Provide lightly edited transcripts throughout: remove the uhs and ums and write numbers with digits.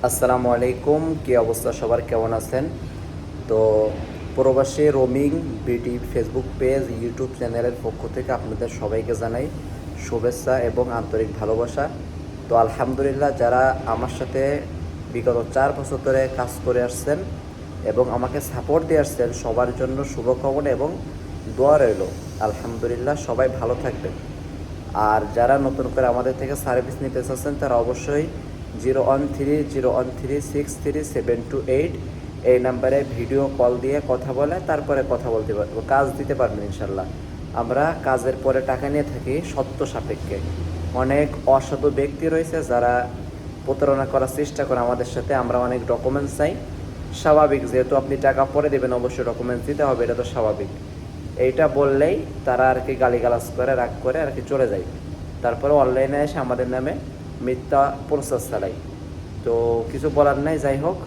আসসালামু আলাইকুম, কি অবস্থা সবার, কেমন আছেন? তো প্রবাসী roaming BD Facebook page, YouTube চ্যানেলের পক্ষ থেকে আপনাদের সবাইকে জানাই শুভেচ্ছা এবং আন্তরিক ভালোবাসা। তো আলহামদুলিল্লাহ, যারা আমার সাথে বিগত 4 বছর ধরে কাজ করে আসছেন এবং আমাকে সাপোর্ট দিয়ে আসছেন, সবার জন্য শুভকামনা এবং দোয়া রইল। আলহামদুলিল্লাহ, সবাই ভালো থাকবেন। আর যারা নতুন করে আমাদের থেকে সার্ভিস নিতে চাচ্ছেন, তারা অবশ্যই 013-013-63728 এই নাম্বারে ভিডিও কল দিয়ে কথা বলে তারপরে কথা বলতে পারবো, কাজ দিতে পারবেন ইনশাল্লাহ। আমরা কাজের পরে টাকা নিয়ে থাকি সত্য সাপেক্ষে। অনেক অসাধু ব্যক্তি রয়েছে যারা প্রতারণা করার চেষ্টা করে আমাদের সাথে। আমরা অনেক ডকুমেন্টস চাই, স্বাভাবিক, যেহেতু আপনি টাকা পরে দেবেন অবশ্যই ডকুমেন্টস দিতে হবে, এটা তো স্বাভাবিক। এইটা বললেই তারা আর কি গালিগালাজ করে, রাগ করে আর কি চলে যায়। তারপরে অনলাইনে এসে আমাদের নামে মিথ্যা প্রসেস চালাই। তো কিছু বলার নাই, যাই হোক,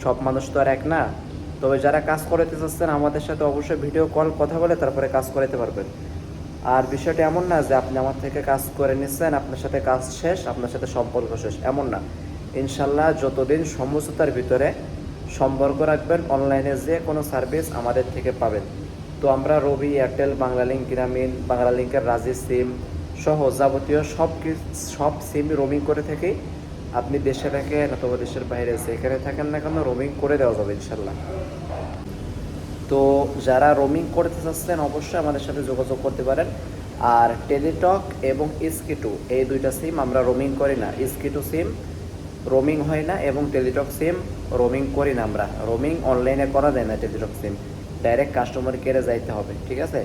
সব মানুষ তো আর এক না। তবে যারা কাজ করাতে চাচ্ছেন আমাদের সাথে অবশ্যই ভিডিও কল কথা বলে তারপরে কাজ করাতে পারবেন। আর বিষয়টা এমন না যে আপনি আমার থেকে কাজ করে নিচ্ছেন, আপনার সাথে কাজ শেষ, আপনার সাথে সম্পর্ক শেষ, এমন না। ইনশাল্লাহ যতদিন সমঝোতার ভিতরে সম্পর্ক রাখবেন, অনলাইনে যে কোনো সার্ভিস আমাদের থেকে পাবেন। তো আমরা রবি, এয়ারটেল, বাংলালিংক, গ্রামীণ, বাংলালিংকের রাজি সিম সহ যাবতীয় সব সিম রোমিং করে থাকি। আপনি দেশে থাকেন অথবা দেশের বাইরে যেখানে থাকেন না কেন, রোমিং করে দেওয়া যাবে ইনশাল্লাহ। তো যারা রোমিং করতে চাচ্ছেন অবশ্যই আমাদের সাথে যোগাযোগ করতে পারেন। আর টেলিটক এবং ইস্কি2 এই দুইটা সিম আমরা রোমিং করি না। ইস্কি2 সিম রোমিং হয় না এবং টেলিটক সিম রোমিং করি না। আমরা রোমিং অনলাইনে করা যায় না। টেলিটক সিম ডাইরেক্ট কাস্টমার কেয়ারে যাইতে হবে, ঠিক আছে?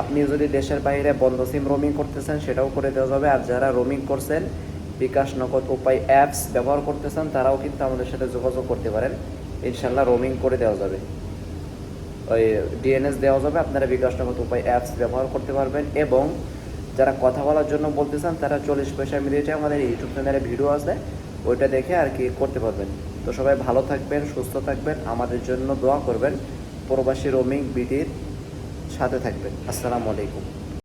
আপনি যদি দেশের বাইরে বন্ধ সিম রোমিং করতেছেন সেটাও করে দেওয়া যাবে। আর যারা রোমিং করছেন, বিকাশ, নগদ, উপায় অ্যাপস ব্যবহার করতেছেন, তারাও কিন্তু আমাদের সাথে যোগাযোগ করতে পারেন। ইনশাল্লাহ রোমিং করে দেওয়া যাবে, ওই ডিএনএস দেওয়া যাবে। আপনারা বিকাশ, নগদ, উপায় অ্যাপস ব্যবহার করতে পারবেন। এবং যারা কথা বলার জন্য বলতে চান, তারা 40 পয়সা মিনিটে আমাদের ইউটিউব চ্যানেলে ভিডিও আছে, ওইটা দেখে আর কি করতে পারবেন। তো সবাই ভালো থাকবেন, সুস্থ থাকবেন, আমাদের জন্য দোয়া করবেন, প্রবাসী রোমিং বিডির সাথে থাকবেন। আসসালামু আলাইকুম।